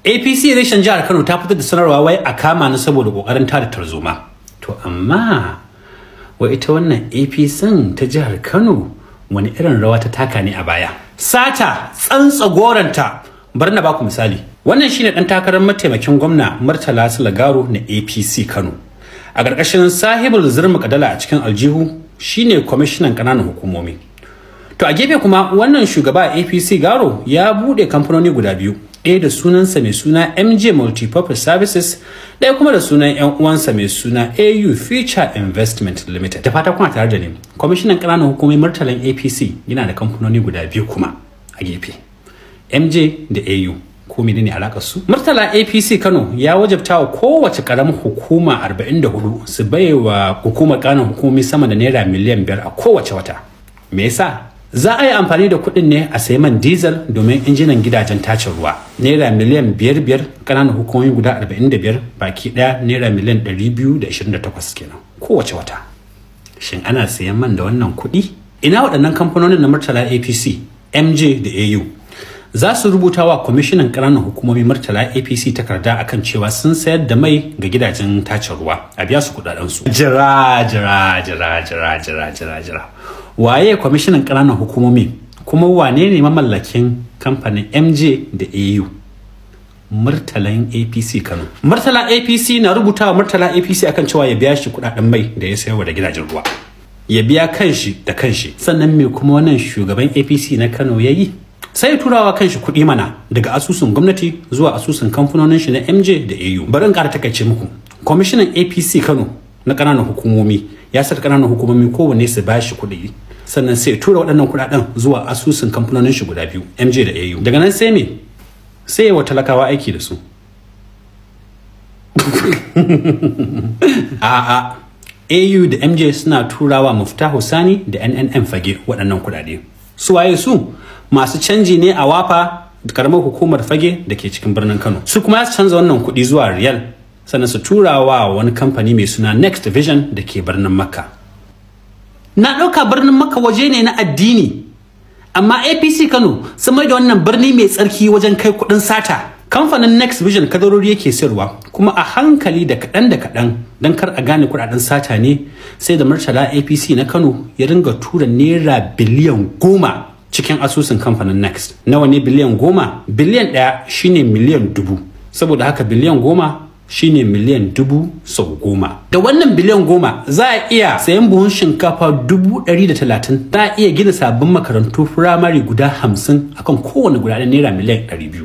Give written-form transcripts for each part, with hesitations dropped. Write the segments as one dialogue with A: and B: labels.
A: APC reshen jihar Kano ta fitar da sanarwa wai a kama ni saboda kokarin tada tarzoma. To amma wai ita wannan APC ta jihar Kano wani irin rawa ta taka ne a baya? Sata tsantsa goranta. Bar na baku misali. Wannan shine dan takarar mataimakin gwamna Murtala Sulagaro na APC Kano. A ƙarƙashin sahibul zurmi kadala a cikin aljihu shine kwamishinan ƙananan hukumomi. To a gefe kuma wannan shugaba APC Garo ya bude kamfanoni guda biyu. Ɗaya da sunansa mai suna MJ Multipurpose Services, ɗaya kuma da sunan ƴan uwansa mai suna AU Future Investment Limited. Da fata kuna tare da ni. Kwamishinan ƙananan hukumomi Murtalan APC yana da kamfanoni guda biyu kuma a gefe. MJ da AU. Ko menene alakar su? Murtala APC Kano ya wajabta wa kowace karamar hukuma 44 su baiwa hukumar ƙananan hukumomi sama da naira miliyan 5 a kowace wata. Me yasa? Za a yi amfani da kuɗin ne a sayi man diesel domin injinan gidajen tace ruwa. Naira miliyan 5 ƙananan hukumomi guda 45 baki ɗaya naira miliyan 228 kenan kowace wata. Shin ana sayan man da wannan kuɗi? Ina waɗannan kamfanonin na Murtala APC, MJ da AU? Za su rubuta wa kwamishinan ƙananan hukumomi Murtala APC takarda akan cewa sun sayar da mai ga gidajen tace ruwa a biya su kuɗaɗensu. Jira. Waye kwamishinan ƙananan hukumomi kuma wane ne mamallakin kamfanin MJ da AU? Murtalan APC Kano. Murtala APC na rubutawa Murtala APC akan cewa ya biya shi kuɗaɗen mai da ya sayarwa da gidajen ruwa. Ya biya kanshi da kanshi. Sannan me kuma wannan shugaban APC na Kano ya yi? Sai turawa kanshi kuɗi mana daga asusun gwamnati zuwa asusun kamfanonin shi na MJ da AU. Bari in ƙara takaice muku. Kwamishinan APC Kano na ƙananan hukumomi ya saka ƙananan hukumomi kowanne su ba shi kuɗi. Sannan sai tura waɗannan kuɗaɗen zuwa asusun kamfanonin shi guda biyu, MJ da AU. Daga nan sai me? Sai ya wa talakawa aiki da su. A'a, AU da MJ suna turawa Alhussain da NNM Fage waɗannan kuɗaɗe. Su waye su? Masu canji ne a Wafa da karamar hukumar Fage da ke cikin birnin Kano. Su kuma su canza wannan kuɗi zuwa riyal sannan su turawa wani kamfani mai suna Next Vision da ke birnin Makka. Na ɗauka birnin Makka waje ne na addini, amma APC Kano sun mai da wannan birni mai tsarki wajen kai kuɗin sata. Kamfanin Next Vision kadarori yake sayarwa kuma a hankali da kaɗan don kar a gane kuɗaɗen sata ne sai da Murtala APC na Kano ya ringa tura naira biliyan 10 cikin asusun kamfanin Next. Nawa ne biliyan 10? Biliyan 1 shine miliyan 1000. Saboda haka biliyan 10 shine miliyan 1000 sau 10. Da wannan biliyan 10 za a iya sayan buhun shinkafa 130. Za a iya gina sabbin makarantu firamare guda 50 akan kowane guda naira miliyan 200.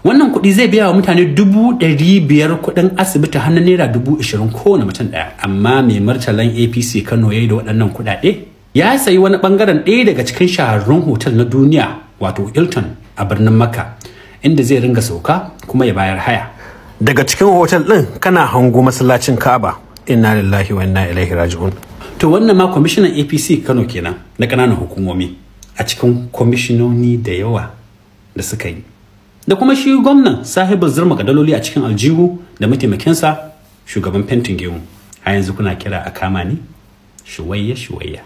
A: Wannan kuɗi zai biya wa mutane 500 kuɗin asibiti har na naira 20,000 kowane mutum ɗaya. Amma mai Murtalan APC Kano yayi da waɗannan kuɗaɗe? Ya sayi wani bangaren ɗaya daga cikin shahararrun hotel na duniya wato Hilton a birnin Makka inda zai ringa sauka kuma ya bayar haya. Daga cikin hotel ɗin kana hango masallacin Kaaba. Inalillahi wa inna ilaihi raji'un. To wannan ma kwamishinan APC Kano kenan na ƙananan hukumomi a cikin kwamishinoni da yawa da suka yi. Da kuma shi gwamnan sahibul zurma kadaloli a cikin aljihu da mataimakinsa shugaban fentin gemu. A yanzu kuna kira a kama ni? Shuwayya.